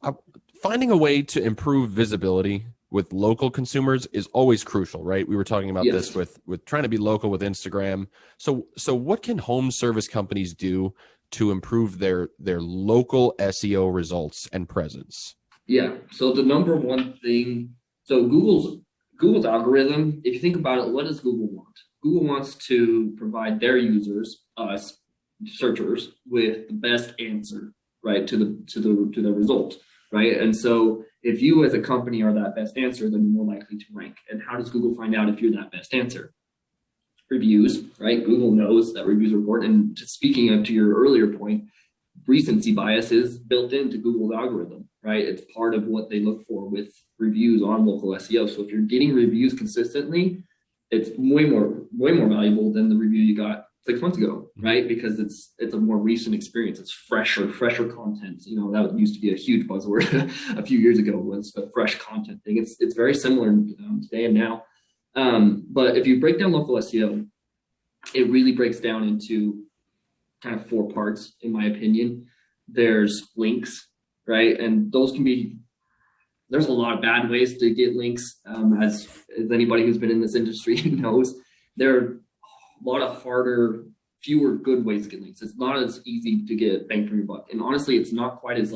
Uh, Finding a way to improve visibility with local consumers is always crucial, right? We were talking about this Yes. with trying to be local with Instagram. So what can home service companies do to improve their local SEO results and presence? Yeah. So the number one thing, so Google's algorithm, if you think about it, what does Google want? Google wants to provide their users, us, searchers, with the best answer, right, to the result, right? And so if you as a company are that best answer, then you're more likely to rank. And how does Google find out if you're that best answer? Reviews, right? Google knows that reviews are important. And speaking of to your earlier point, recency bias is built into Google's algorithm, right? It's part of what they look for with reviews on local SEO. So if you're getting reviews consistently, it's way more valuable than the review you got 6 months ago, right? Because it's a more recent experience. It's fresher content. You know, that used to be a huge buzzword a few years ago, was the fresh content thing. It's very similar today and now. But if you break down local SEO, it really breaks down into kind of four parts, in my opinion. There's links, right? And those can be, there's a lot of bad ways to get links. As anybody who's been in this industry knows, there are a lot of harder, fewer good ways to get links. It's not as easy to get bang for your buck. And honestly, it's not quite as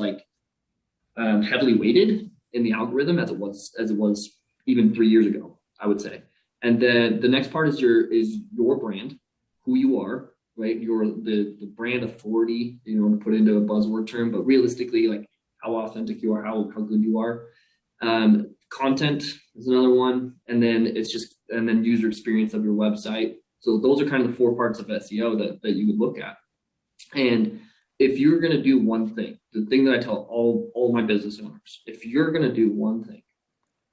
heavily weighted in the algorithm as it was even 3 years ago, I would say. And then the next part is your brand, who you are, right? You're the brand authority, you know, to put into a buzzword term, but realistically, like how authentic you are, how good you are. Content is another one. And then and then user experience of your website. So those are kind of the four parts of SEO that you would look at. And if you're going to do one thing, the thing that I tell all my business owners, if you're going to do one thing,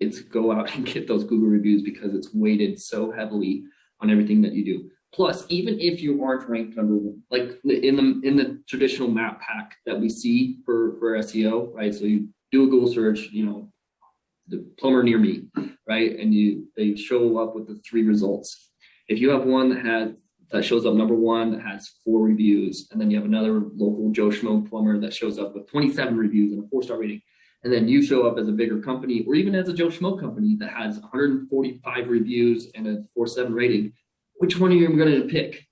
it's go out and get those Google reviews, because it's weighted so heavily on everything that you do. Plus, even if you aren't ranked number one, like in the traditional map pack that we see for SEO, right? So you do a Google search, you know, the plumber near me, right? And they show up with the 3 results. If you have one that shows up number one that has 4 reviews, and then you have another local Joe Schmo plumber that shows up with 27 reviews and a 4-star rating, and then you show up as a bigger company, or even as a Joe Schmo company that has 145 reviews and a 4.7 rating, which one are you going to pick?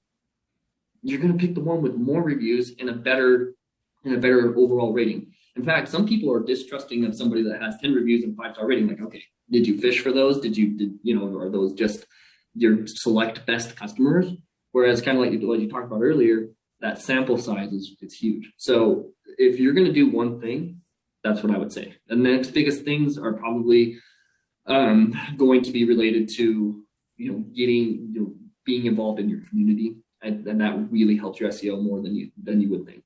You're going to pick the one with more reviews and a better overall rating. In fact, some people are distrusting of somebody that has 10 reviews and 5-star rating. Like, okay, did you fish for those? Are those just your select best customers? Whereas kind of like you talked about earlier, that sample size is huge. So if you're going to do one thing, that's what I would say. The next biggest things are probably going to be related to, being involved in your community, and that really helps your SEO more than you would think.